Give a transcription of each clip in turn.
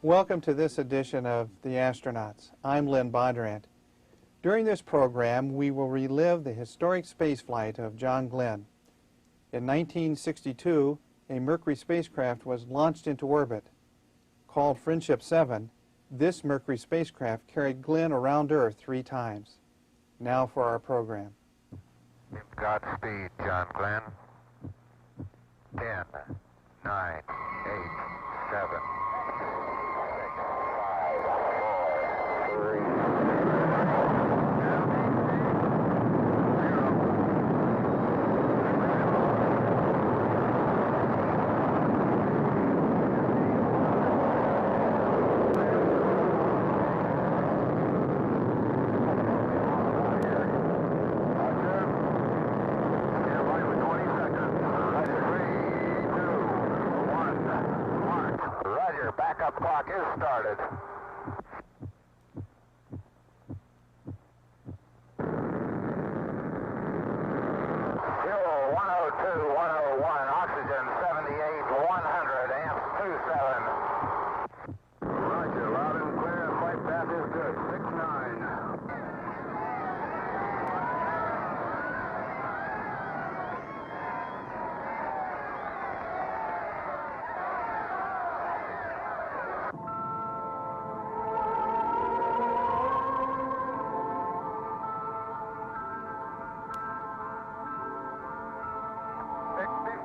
Welcome to this edition of The Astronauts. I'm Lynn Bondurant. During this program, we will relive the historic spaceflight of John Glenn. In 1962, a Mercury spacecraft was launched into orbit. Called Friendship 7, this Mercury spacecraft carried Glenn around Earth 3 times. Now for our program. Godspeed, John Glenn. 10, 9, 8, 7. Backup clock is started. Fuel 102, 101, oxygen 78, 100, amps 27. Roger, loud and clear, flight path is good, 69.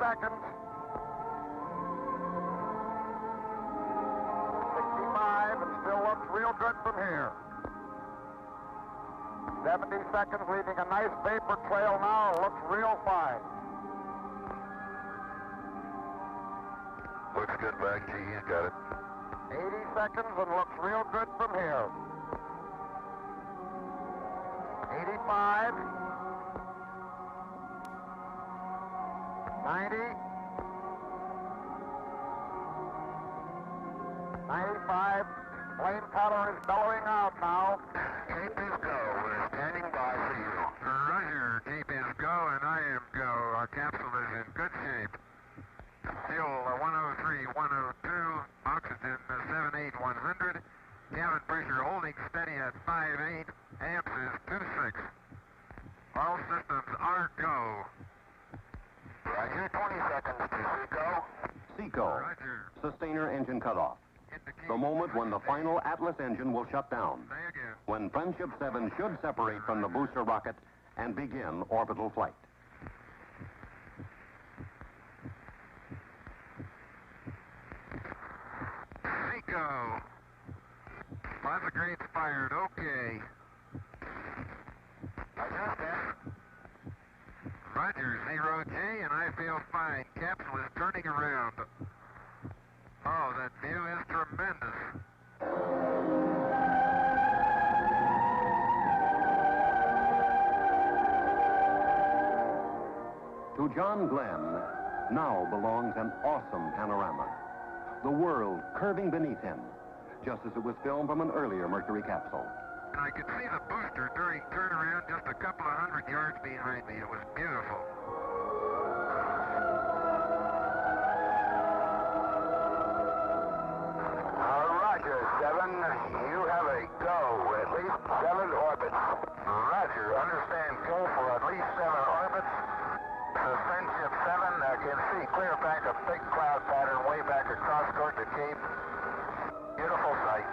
Seconds. 65, and still looks real good from here. 70 seconds, leaving a nice vapor trail now. Looks real fine. Looks good back, G. You got it. 80 seconds, and looks real good from here. 85. 90, 95, flame color is bellowing out now. Tape is go, we're standing by for you. Roger, tape is go and I am go. Our capsule is in good shape. Fuel 103, 102, oxygen 78, 100, cabin pressure holding steady at 58, amps is 26. All systems are go. Roger, 20 seconds to SECO. SECO, Roger. sustainer engine cutoff. The moment when the final Atlas engine will shut down. Say again. When Friendship 7 should separate from the booster rocket and begin orbital flight. SECO. Lots of grades fired, okay. Roger, 0J, and I feel fine. Capsule is turning around. Oh, that view is tremendous. To John Glenn now belongs an awesome panorama. The world curving beneath him, just as it was filmed from an earlier Mercury capsule. And I could see the booster during turnaround just a couple of 100 yards behind me. It was beautiful. Roger, 7. You have a go. At least 7 orbits. Roger. Understand go for at least 7 orbits. Friendship 7 can see clear back a big cloud pattern way back across toward the Cape. Beautiful sight.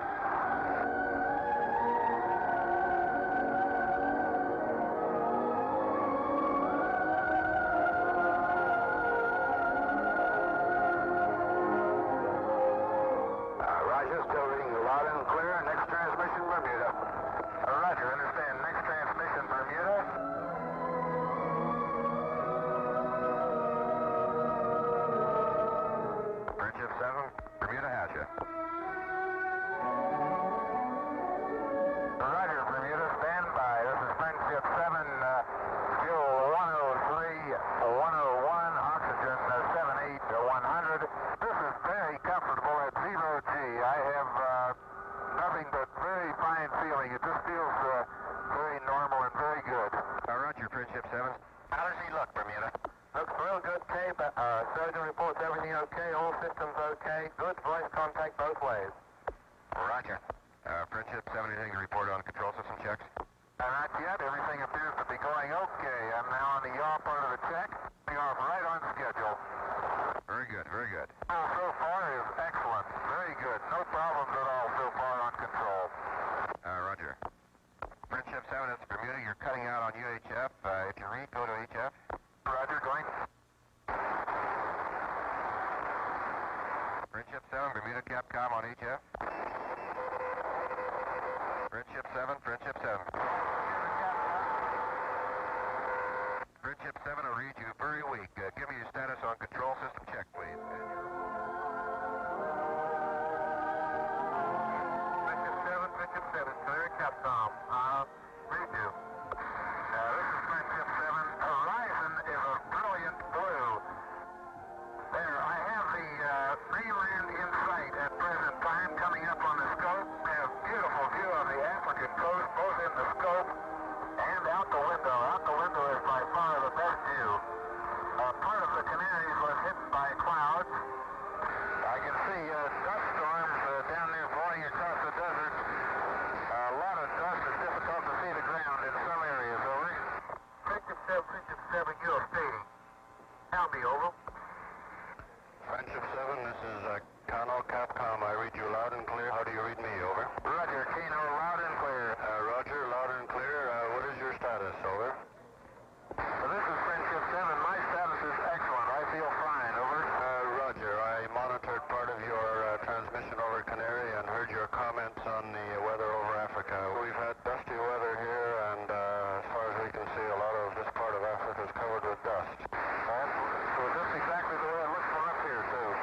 going okay. I'm now on the yaw part of the check. We are right on schedule. Very good, very good. So far is excellent. Very good. No problems at all so far on control. Roger. Friendship 7, it's Bermuda. You're cutting out on UHF. If you read, go to HF. Roger, going. Friendship 7, Bermuda Capcom on HF. Friendship 7, Friendship 7. Friendship 7 will read you very weak. Give me your status on control system check, please. Friendship 7, clear Capcom. Read you. This is Friendship 7. Horizon is a brilliant blue. There, I have the mainland in sight at present time coming up on the scope. We have a beautiful view of the African coast, both in the scope and out the window. Out the window is by far the best view. Part of the Canaries was hit by clouds. I can see dust storms down there blowing across the desert. A lot of dust. It's difficult to see the ground in some areas. Over. Friendship 7, you are fading. Tell me, over. Friendship 7, this is Kano Capcom. I read you loud and clear. How do you read me? Over. Roger, Kano, loud and clear. Roger, loud and clear. What is your status? Over. This is Friendship 7. My status is excellent. I feel fine. Over. Roger, I monitored part of your transmission over Canary and heard your comments on the weather over Africa. We've had dusty weather here, and as far as we can see, a lot of this part of Africa is covered with dust. So just exactly the way it looks from up here, too.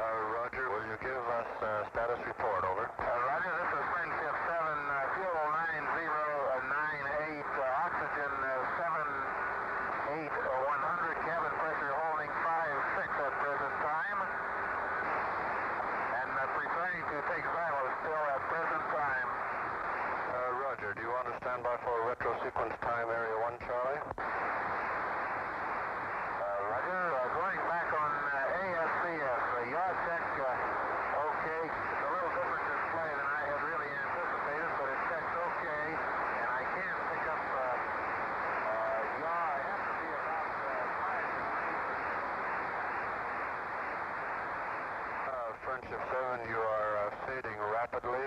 Roger, will you give us status report? Over. Roger, this is Friendship 7, fuel 9098, oxygen 78, 100, cabin pressure holding 5.6 at present time, and preparing to take Silo still at present time. Roger, do you understand by for retro sequence time area 1, Charlie? Roger, going back on ASCS, yaw check, okay. It's a little different display than I had really anticipated, but it checks okay, and I can pick up yaw. I have to be about 5 Friendship 7, you are fading rapidly.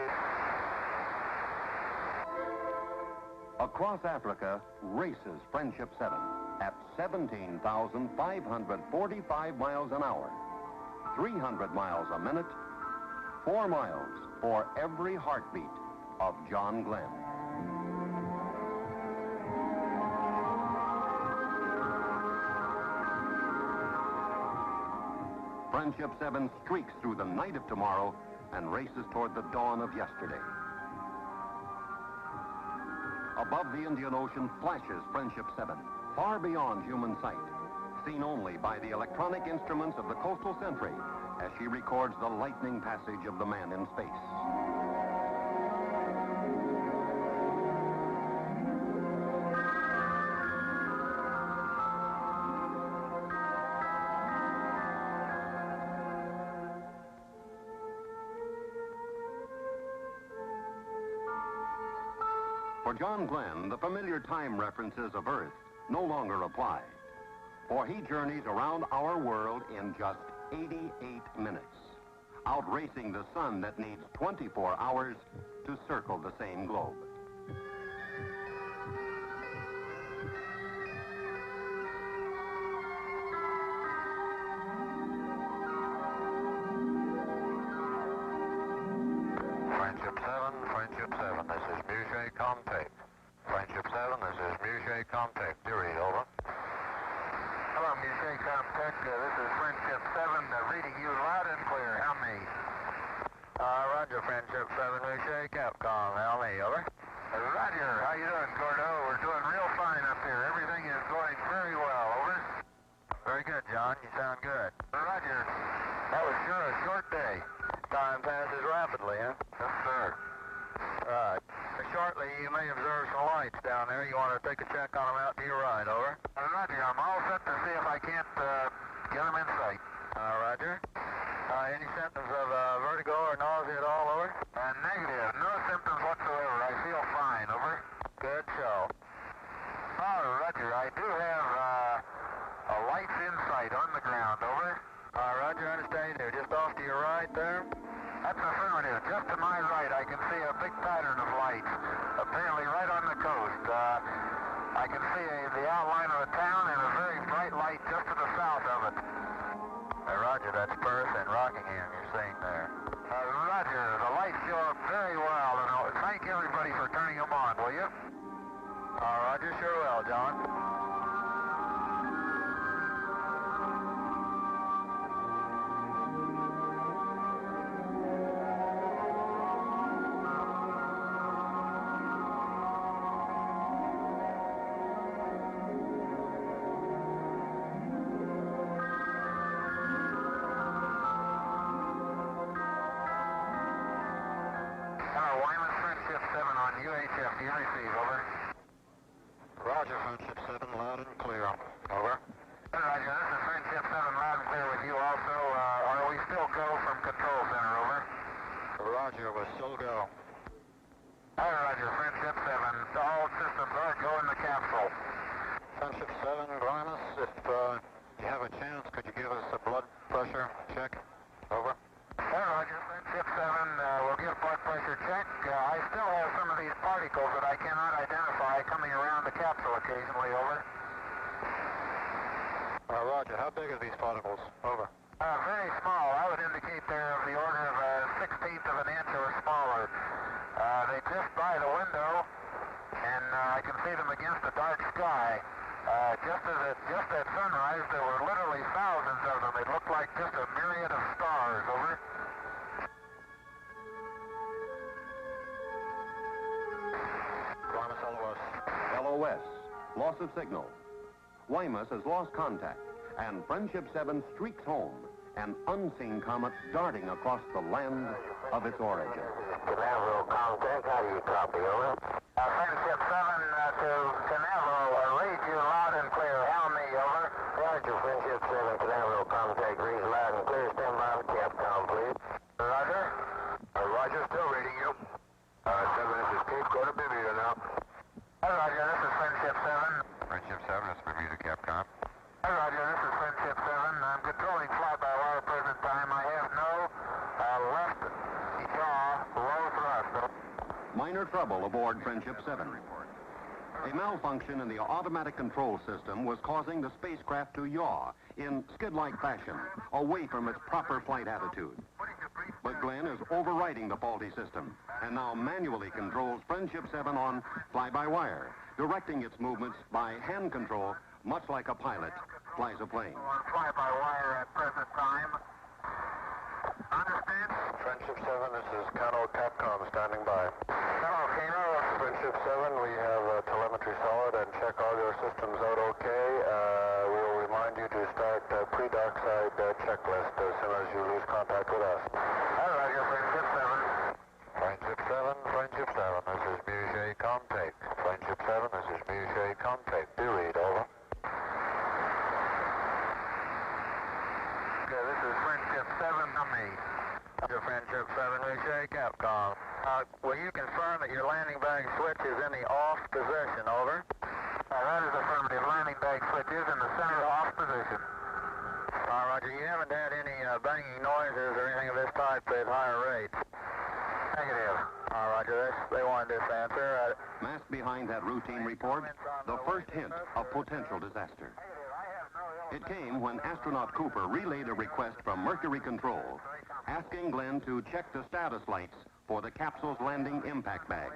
Across Africa, races Friendship 7 at 17,545 miles an hour, 300 miles a minute, 4 miles for every heartbeat of John Glenn. Friendship 7 streaks through the night of tomorrow and races toward the dawn of yesterday. Above the Indian Ocean flashes Friendship 7, far beyond human sight, seen only by the electronic instruments of the Coastal Sentry as she records the lightning passage of the man in space. For John Glenn, the familiar time references of Earth no longer apply, for he journeys around our world in just 88 minutes, outracing the sun that needs 24 hours to circle the same globe. Friendship 7, this is Musée Contact. Friendship 7, this is Musée Contact. Theory, over. Hello, Musée Contact. This is Friendship 7, reading you loud and clear. How me? Roger, Friendship 7, Musée Capcom. How me, over. Roger, how you doing, Gordo? We're doing real fine up here. Everything is going very well, over. Very good, John. You sound good. Roger. That was sure a short day. Time passes rapidly, huh? Yes, sir. Right. Shortly, you may observe some lights down there. You want to take a check on them out to your right, over? Roger. I'm all set to see if I can't get them in sight. Roger. Any symptoms of vertigo or nausea at all, over? Negative. No symptoms whatsoever. I feel fine, over. Good show. Roger, sure will, John. Wyman Friendship 7 on UHF. Do you receive? Over. Roger, Friendship 7, loud and clear. Over. Roger, this is Friendship 7, loud and clear with you also. Are we still go from Control Center? Over. Roger, we're still go. Roger, Friendship 7. All systems are go in the capsule. Friendship 7, Grimus, if you have a chance, could you give us a blood pressure check? Over. Roger, Friendship 7, we'll give blood pressure check. I still have some of these particles that I cannot identify coming around the capsule occasionally. Over. Roger, how big are these particles? Over. Very small. I would indicate they're of the order of a 1/16 of an inch or smaller. They drift by the window, and I can see them against the dark sky. Just at sunrise, there were literally thousands of them. It looked like just a myriad of stars. Over. Grimus LOS. LOS. Loss of signal. Wymus has lost contact, and Friendship 7 streaks home, an unseen comet darting across the land of its origin. Canaveral contact, how do you copy? Over. Friendship 7 to Canaveral, read you loud and clear. How me? Over. Roger, Friendship 7, Canaveral contact, read loud and clear. Stand by the Capcom, please. Roger. Roger, still reading you. 7, this is Cape Cod of Bermuda now. Roger, this is Friendship 7. Friendship 7, this is Bermuda Capcom. Roger, this is Friendship 7. I'm controlling fly-by-wire at present time. I have no left jaw low thrust. Minor trouble aboard Friendship 7. A malfunction in the automatic control system was causing the spacecraft to yaw in skid-like fashion, away from its proper flight attitude. But Glenn is overriding the faulty system, and now manually controls Friendship 7 on fly-by-wire, directing its movements by hand control, much like a pilot flies a plane. On fly-by-wire at present time. Understand? Friendship 7, this is Kano Capcom standing by. Hello, Kano. Friendship 7, we have telemetry solid and check all your systems out okay. We'll remind you to start pre-dockside checklist as soon as you lose contact with us. Roger, Friendship 7. Friendship 7, Friendship 7, this is Musée Contact. Friendship 7, this is Musée Contact. Do read, over. Okay, this is Friendship 7 to me. Your Friendship 7, Musée Capcom. Will you confirm that your landing bag switch is in the off position, over? That is affirmative. Landing bag switch is in the center off position. Roger, you haven't had any banging noises or anything of this type at higher rates? Negative. Roger, they wanted this answer. Masked behind that routine report, the first hint of potential disaster. It came when astronaut Cooper relayed a request from Mercury Control, asking Glenn to check the status lights for the capsule's landing impact bag.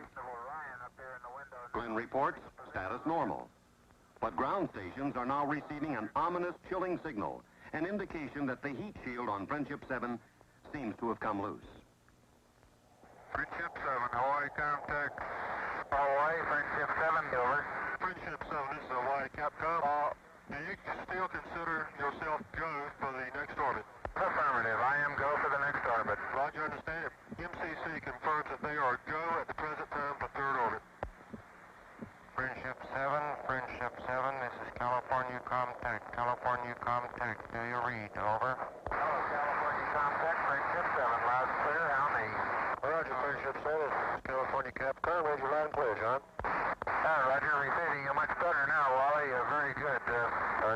Glenn reports status normal. But ground stations are now receiving an ominous chilling signal, an indication that the heat shield on Friendship 7 seems to have come loose. Friendship 7, Hawaii contact. Hawaii, Friendship 7, over. Friendship 7, this is Hawaii Capcom. Do you still consider yourself go for the next orbit? Affirmative. I am go for the next orbit. Roger, understand. MCC confirms that they are go at the present time for third orbit. Friendship 7, this is California contact. California contact. Do you read? Over. Hello, California contact. Friendship 7, loud and clear. How me? Roger, Friendship 7, this is California Capcom. Read your loud and clear, John. Roger, receiving you much better now, Wally. Very good.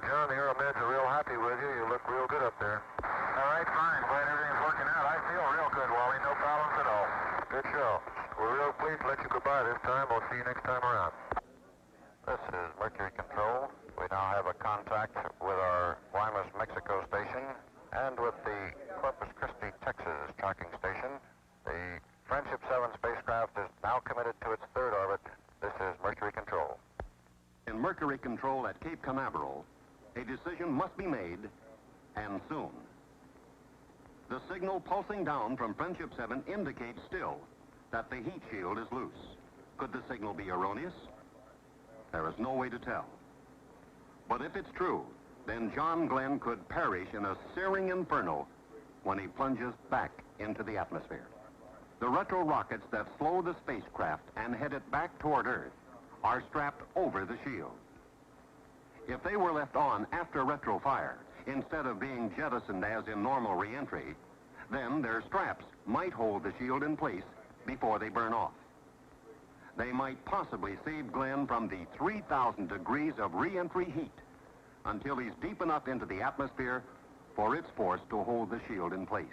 John, the Aeromeds are real happy with you. You look real good up there. All right, fine. Glad everything's working out. I feel real good, Wally. No problems at all. Good show. We're real pleased to let you goodbye this time. We'll see you next time around. This is Mercury Control. We now have a contact with our Guaymas, Mexico station and with the Corpus Christi, Texas tracking station. The Friendship 7 spacecraft is now committed to its third orbit. This is Mercury Control. Mercury control at Cape Canaveral, a decision must be made, and soon. The signal pulsing down from Friendship 7 indicates still that the heat shield is loose. Could the signal be erroneous? There is no way to tell. But if it's true, then John Glenn could perish in a searing inferno when he plunges back into the atmosphere. The retro rockets that slow the spacecraft and head it back toward Earth are strapped over the shield. If they were left on after retro fire, instead of being jettisoned as in normal re-entry, then their straps might hold the shield in place before they burn off. They might possibly save Glenn from the 3,000 degrees of re-entry heat until he's deep enough into the atmosphere for its force to hold the shield in place.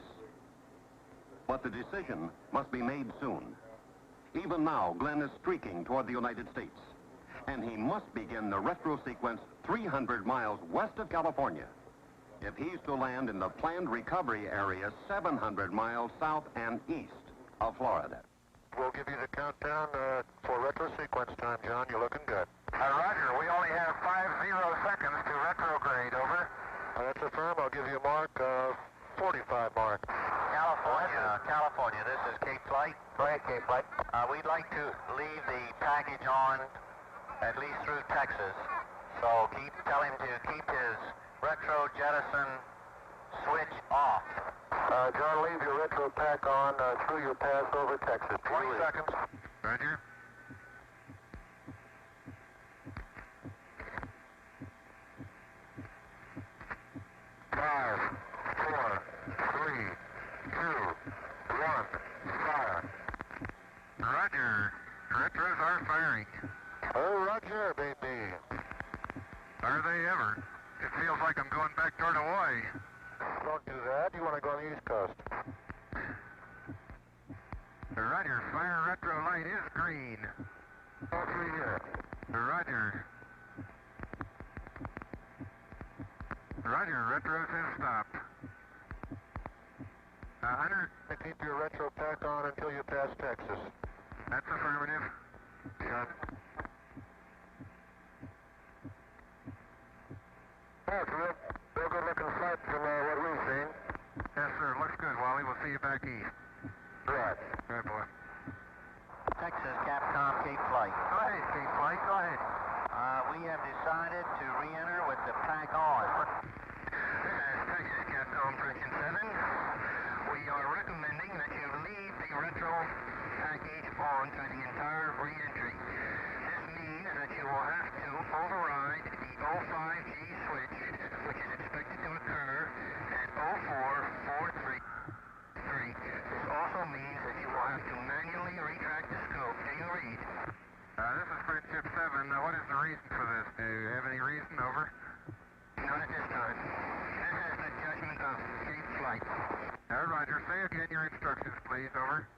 But the decision must be made soon. Even now, Glenn is streaking toward the United States, and he must begin the retro sequence 300 miles west of California if he's to land in the planned recovery area 700 miles south and east of Florida. We'll give you the countdown for retro sequence time, John. You're looking good. Roger, we only have 50 seconds to retrograde, over. That's affirm. I'll give you a mark, 45 mark. California, this is Cape Flight. Go ahead, Cape Flight. We'd like to leave the package on at least through Texas. So tell him to keep his retro jettison switch off. John, leave your retro pack on through your pass over Texas. 20 seconds. Roger. 5, 4, 3, 2, 1, fire. Roger. Retros are firing. Oh, Roger, baby. Are they ever? It feels like I'm going back toward Hawaii. Don't do that. You want to go on the East Coast. Roger, fire retro light is green. All three here. Roger. Roger, retros have stopped. Hunter, Keep your retro pack on until you pass Texas. that's affirmative. Yeah. That's real good looking flight from what we've seen. Yes, sir, looks good, Wally. We'll see you back east. Right. Good boy. Texas, Capcom, Cape Flight. Go ahead, Cape Flight, go ahead. We have decided to re-enter with the pack on. This is Texas Capcom Friction 7. We are recommending that you leave the retro package on for the entire re-entry. This means that you will have to override the 05G switch, which is expected to occur at 0443. This also means that you will have to manually retract the scope. Do you read? This is Friendship 7. What is the reason for this? Do you have any reason? Over. Not at this time. This is the judgment of Cape Flight. Roger. Say again your instructions, please. Over.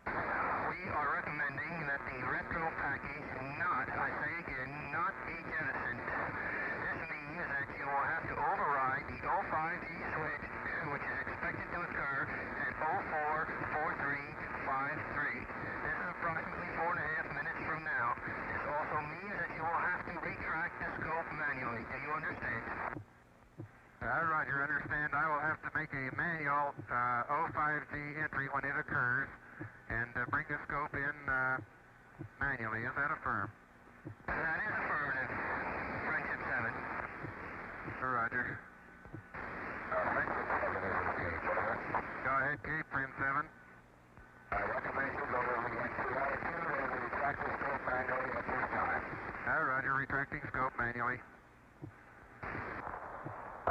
We are recommending that the retro package not, I say again, not be jettisoned. This means that you will have to override the 05G switch, which is expected to occur at 044353. This is approximately 4.5 minutes from now. This also means that you will have to retract the scope manually. Do you understand? Roger, understand. I will have to make a manual 05G entry when it occurs and bring the scope in manually. Is that affirmed? That is affirmative. Friendship 7. Roger. Go ahead, Cape, Friend 7. Recommendations over re-entry altitude and retract the scope manually at this time. Roger, retracting scope manually.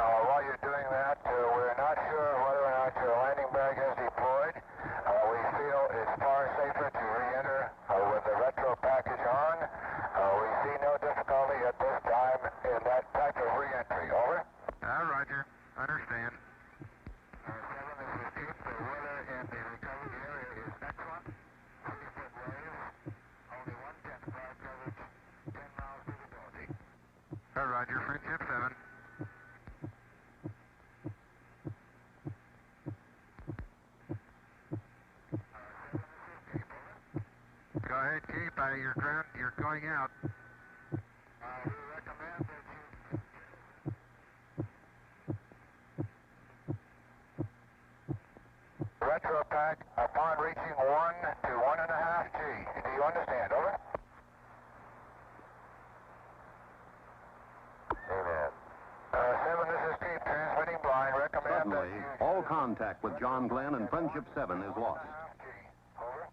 While you're doing that, we're not sure whether or not your landing bag is deployed. We feel it's far safer to re-enter with the retro package on. We see no difficulty at this time in that type of re-entry. Over. Roger, understand. 7, this is Cape. The weather in the recovery area is excellent. 50-foot waves. Only one jet cloud coverage. 10 miles visibility. Roger, Friendship 7. Go ahead, Cape. You're going out. We recommend that you... Retro pack upon reaching 1 to 1.5 G. Do you understand? Over. Amen. 7, this is Steve, transmitting blind. Recommend Suddenly, that you... all contact with John Glenn and Friendship 7 is lost. Over.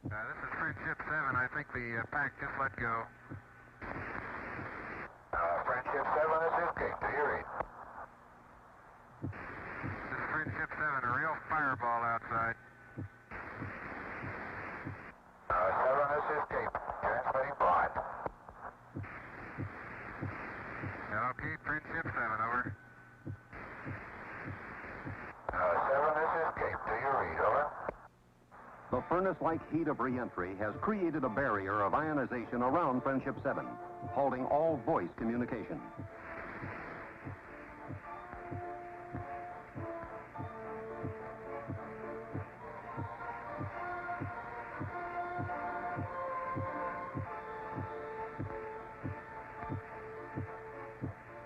This is Friendship 7. I think the pack just let go. Friendship 7, this is Kate. Do you read? This is Friendship 7, a real fireball outside. 7, this is Kate. Transmitting blind. Okay, Friendship 7, over. 7, this is Kate. Do you read? Over. The furnace-like heat of re-entry has created a barrier of ionization around Friendship 7, halting all voice communication.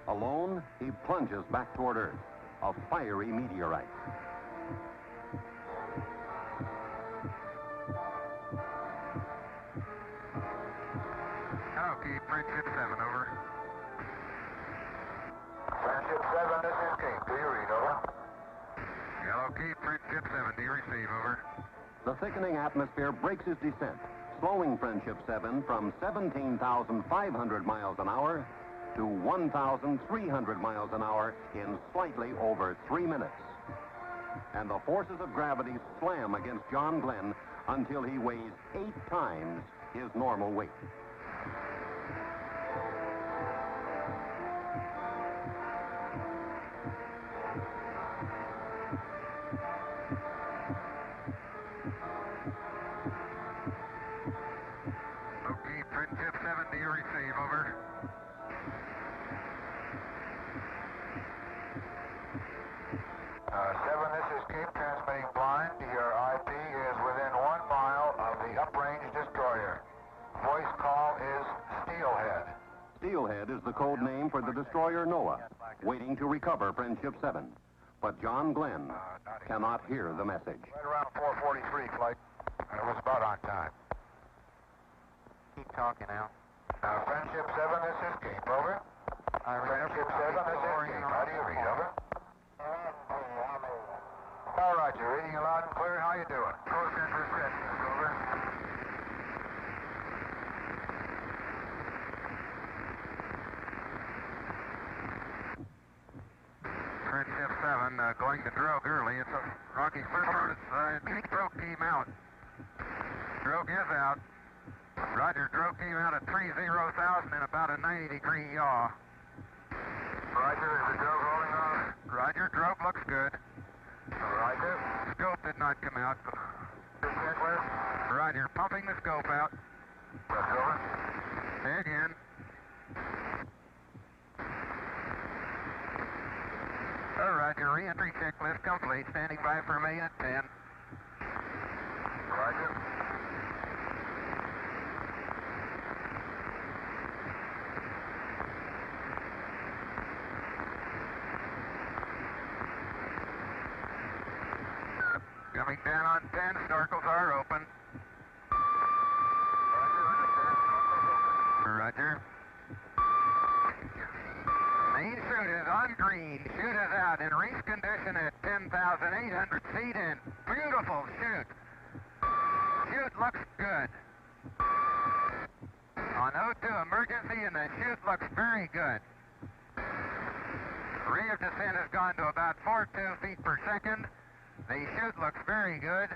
Alone, he plunges back toward Earth, a fiery meteorite. Okay, Friendship 7, over. Friendship 7, this is Kate. Do you read? Over. Okay, Friendship 7, do you receive? Over. The thickening atmosphere breaks his descent, slowing Friendship 7 from 17,500 miles an hour to 1,300 miles an hour in slightly over 3 minutes. And the forces of gravity slam against John Glenn until he weighs 8 times his normal weight. Okay, Friendship 7, do you receive? Over. Seven, this is Cape, transmitting blind. Your IP is within 1 mile of the uprange destroyer. Voice call is Steelhead. Steelhead is the code name for the destroyer Noah, waiting to recover Friendship 7. But John Glenn cannot hear the message. Right around 4:43, flight. It was about on time. Keep talking now. Friendship 7, this is Cape. Over. Friendship 7, this is Cape. How do you read? Over. All right, you're reading loud and clear. How you doing? Close in for steadiness. Over. Friendship 7, going to drogue early. It's a rocky first on its side. Drogue came out. Drogue is out. Roger, drogue came out at 30,000 in about a 90-degree yaw. Roger, is the drogue holding on? Roger, drogue looks good. Roger. Scope did not come out. Checklist. Roger, pumping the scope out. That's over. Say again. Roger, re-entry checklist complete. Standing by for me at 10. Roger. Coming down on 10, snorkels are open. Roger. Main chute is on green. Chute is out in race condition at 10,800 feet in. Beautiful chute. Chute looks good. On O2 emergency, and the chute looks very good. Rate of descent has gone to about 4.2 feet per second. The chute looks very good.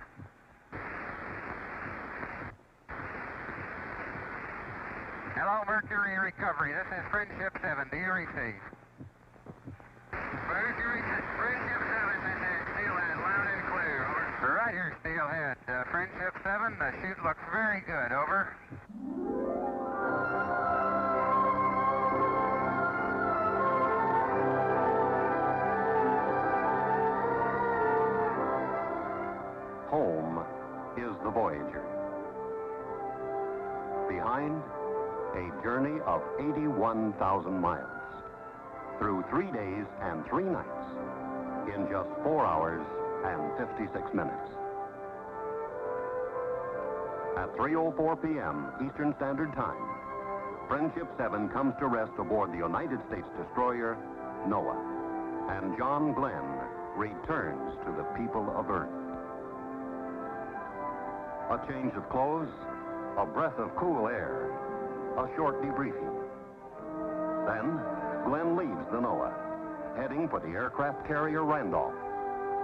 Hello, Mercury recovery. This is Friendship 7. Do you receive? Mercury, Friendship 7, this is Steelhead. Loud and clear. Over. Roger, Steelhead. Friendship 7, the chute looks very good. Over. Home is the Voyager. Behind, a journey of 81,000 miles through 3 days and 3 nights in just 4 hours and 56 minutes. At 3:04 p.m. Eastern Standard Time, Friendship 7 comes to rest aboard the United States destroyer Noah, and John Glenn returns to the people of Earth. A change of clothes, a breath of cool air, a short debriefing. Then, Glenn leaves the Noah, heading for the aircraft carrier Randolph,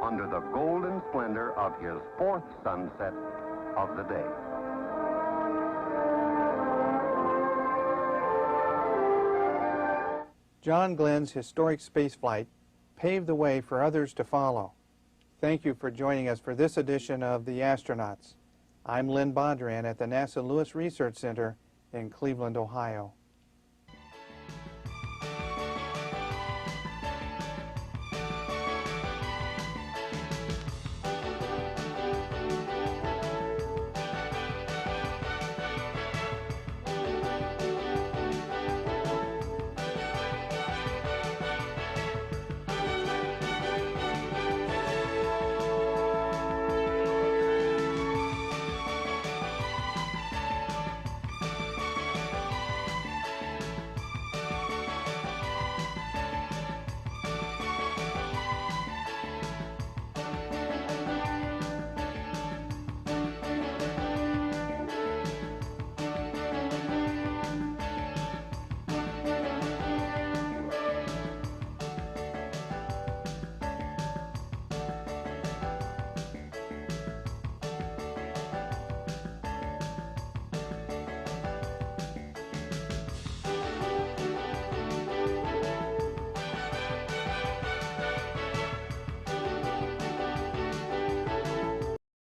under the golden splendor of his 4th sunset of the day. John Glenn's historic spaceflight paved the way for others to follow. Thank you for joining us for this edition of The Astronauts. I'm Lynn Bondurant at the NASA Lewis Research Center in Cleveland, Ohio.